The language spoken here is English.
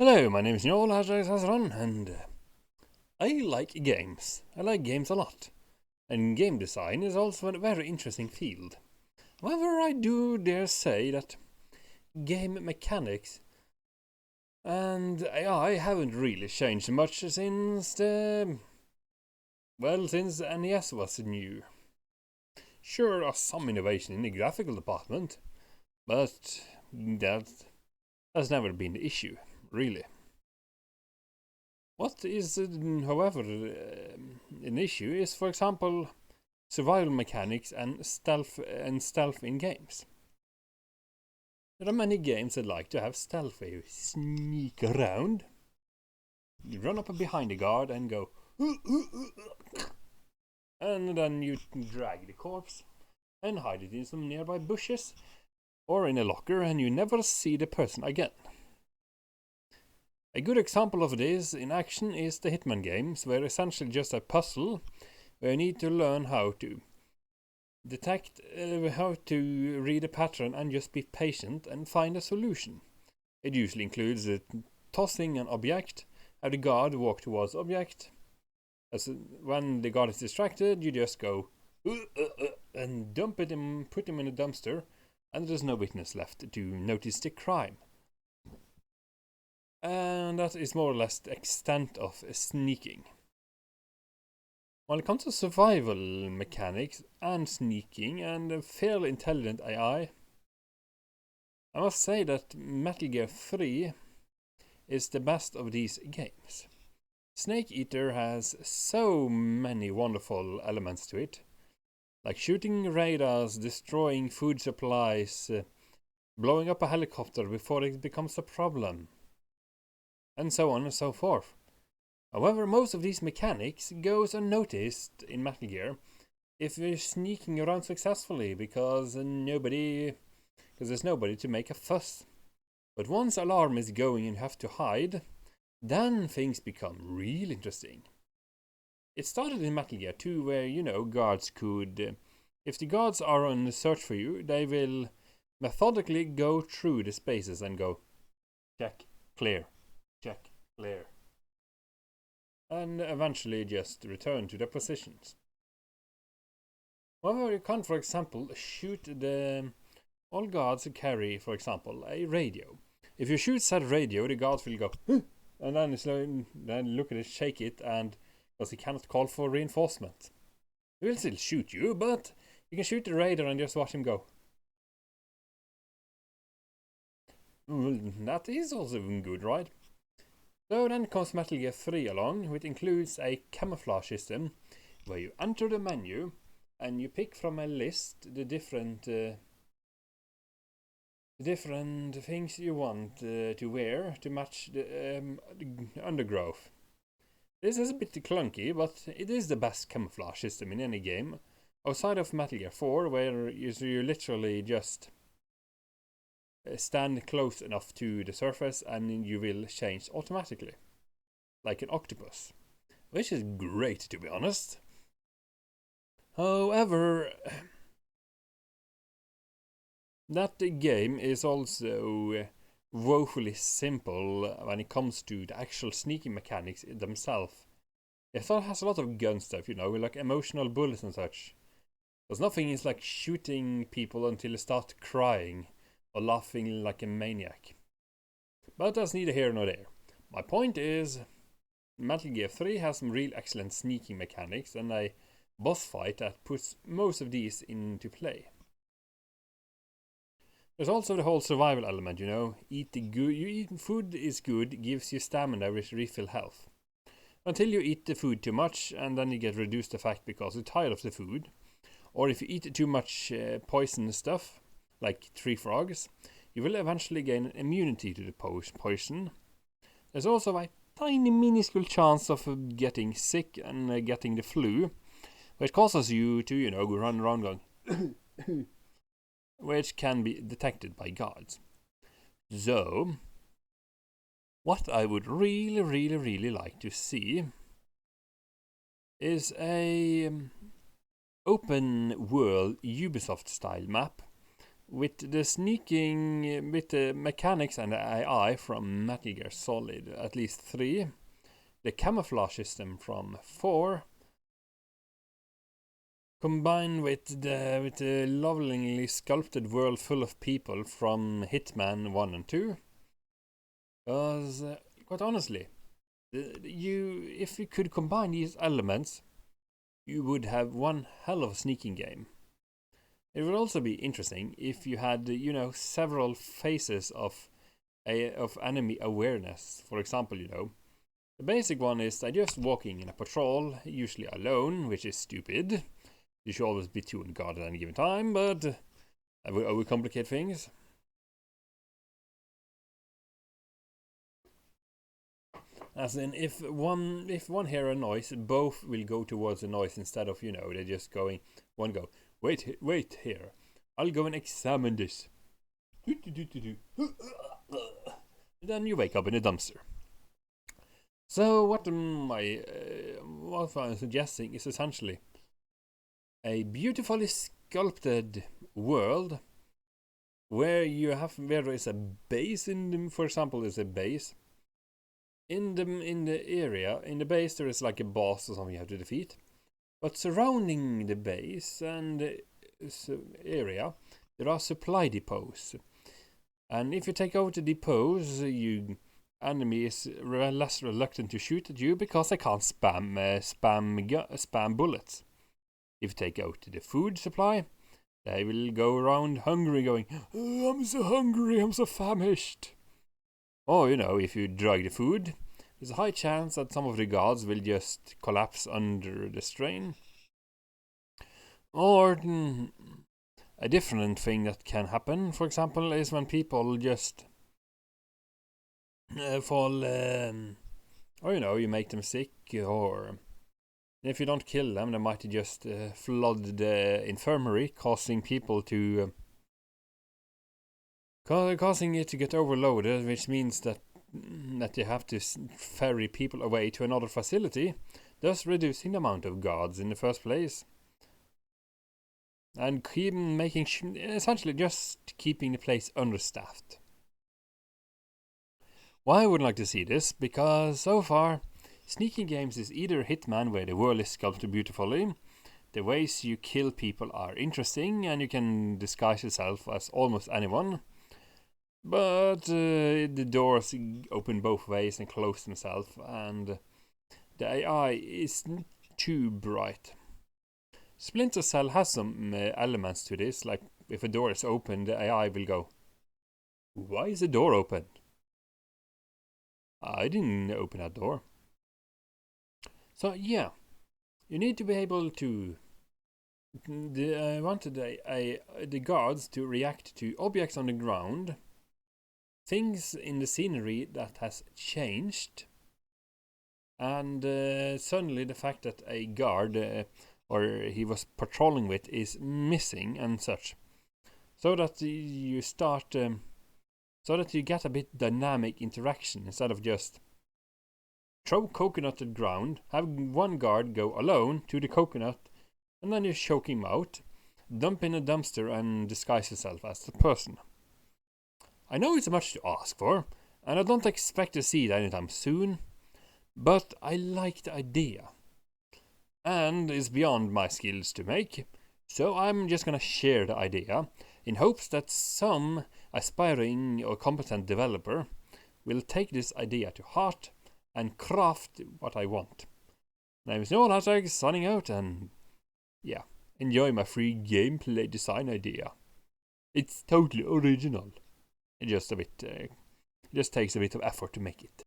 Hello, my name is Noel Hazran, and I like games. I like games a lot. And game design is also a very interesting field. However, I do dare say that game mechanics and AI haven't really changed much since since NES was new. Sure, there's some innovation in the graphical department, but that's never been the issue, really. What is, however, an issue is, for example, survival mechanics and stealth in games. There are many games that like to have stealth where you sneak around. You run up behind a guard and go, and then you drag the corpse and hide it in some nearby bushes or in a locker, and you never see the person again. A good example of this in action is the Hitman games, where essentially just a puzzle where you need to learn how to detect, how to read a pattern and just be patient and find a solution. It usually includes tossing an object, have the guard walk towards the object. When the guard is distracted, you just go and dump it and put him in a dumpster, and there's no witness left to notice the crime. And that is more or less the extent of sneaking. When it comes to survival mechanics and sneaking and a fairly intelligent AI, I must say that Metal Gear 3 is the best of these games. Snake Eater has so many wonderful elements to it, like shooting radars, destroying food supplies, blowing up a helicopter before it becomes a problem, and so on and so forth. However, most of these mechanics goes unnoticed in Metal Gear if you're sneaking around successfully because there's nobody to make a fuss. But once alarm is going and you have to hide, then things become real interesting. It started in Metal Gear 2 where, guards could, if the guards are on the search for you, they will methodically go through the spaces and go, check, clear, check, clear, and eventually just return to their positions. However, you can, for example, shoot all guards carry, for example, a radio. If you shoot said radio, the guards will go, and then look at it, shake it, and because he cannot call for reinforcement. He will still shoot you, but you can shoot the radar and just watch him go. That is also good, right? So then comes Metal Gear 3 along, which includes a camouflage system where you enter the menu and you pick from a list the different things you want to wear to match the undergrowth. This is a bit clunky, but it is the best camouflage system in any game, outside of Metal Gear 4, where you literally just stand close enough to the surface and you will change automatically, like an octopus, which is great, to be honest. However, that game is also woefully simple when it comes to the actual sneaking mechanics themselves. It has a lot of gun stuff, like emotional bullets and such. There's nothing is like shooting people until they start crying or laughing like a maniac. But that's neither here nor there. My point is, Metal Gear 3 has some real excellent sneaking mechanics and a boss fight that puts most of these into play. There's also the whole survival element, Eating good, you eat food is good, gives you stamina which refill health. Until you eat the food too much and then you get reduced effect because you're tired of the food. Or if you eat too much poison stuff, like tree frogs, you will eventually gain immunity to the poison. There's also a tiny minuscule chance of getting sick and getting the flu, which causes you to, run around going which can be detected by guards. So, what I would really, really, really like to see is a open world Ubisoft style map With the sneaking, with the mechanics and the AI from Metal Gear Solid, at least 3, the camouflage system from 4, combined with the lovingly sculpted world full of people from Hitman 1 and 2, because, quite honestly, if you could combine these elements, you would have one hell of a sneaking game. It would also be interesting if you had, several phases of enemy awareness. For example, the basic one is they're just walking in a patrol, usually alone, which is stupid. You should always be 2 on guard at any given time, but I will overcomplicate things. As in, if one hear a noise, both will go towards the noise instead of, they're just going, one go, wait here, I'll go and examine this. Then you wake up in a dumpster. So what I'm suggesting is essentially a beautifully sculpted world where there is a base for example, there's a base. In the area, in the base, there is like a boss or something you have to defeat. But surrounding the base and the area, there are supply depots. And if you take over the depots, enemy is less reluctant to shoot at you because they can't spam bullets. If you take out the food supply, they will go around hungry, going, oh, I'm so hungry, I'm so famished. Or, if you drag the food, there's a high chance that some of the guards will just collapse under the strain. Or a different thing that can happen, for example, is when people just fall, or you make them sick, or if you don't kill them, they might just flood the infirmary, causing people to causing it to get overloaded, which means that you have to ferry people away to another facility, thus reducing the amount of guards in the first place. And essentially just keeping the place understaffed. Why I would like to see this? Because so far, sneaking games is either Hitman, where the world is sculpted beautifully, the ways you kill people are interesting, and you can disguise yourself as almost anyone, but the doors open both ways and close themselves, and the AI is too bright. Splinter Cell has some elements to this, like if a door is open, the AI will go, why is the door open? I didn't open that door. So yeah, you need to be able to I wanted the guards to react to objects on the ground, things in the scenery that has changed, and suddenly the fact that a guard or he was patrolling with is missing and such, so that you start so that you get a bit dynamic interaction instead of just throw coconut at the ground, have one guard go alone to the coconut, and then you choke him out, dump in a dumpster and disguise yourself as the person. I know it's much to ask for, and I don't expect to see it anytime soon, but I like the idea. And it's beyond my skills to make, so I'm just gonna share the idea, in hopes that some aspiring or competent developer will take this idea to heart and craft what I want. My name is Noel Hashtag, signing out, and yeah, enjoy my free gameplay design idea. It's totally original. It just takes a bit of effort to make it.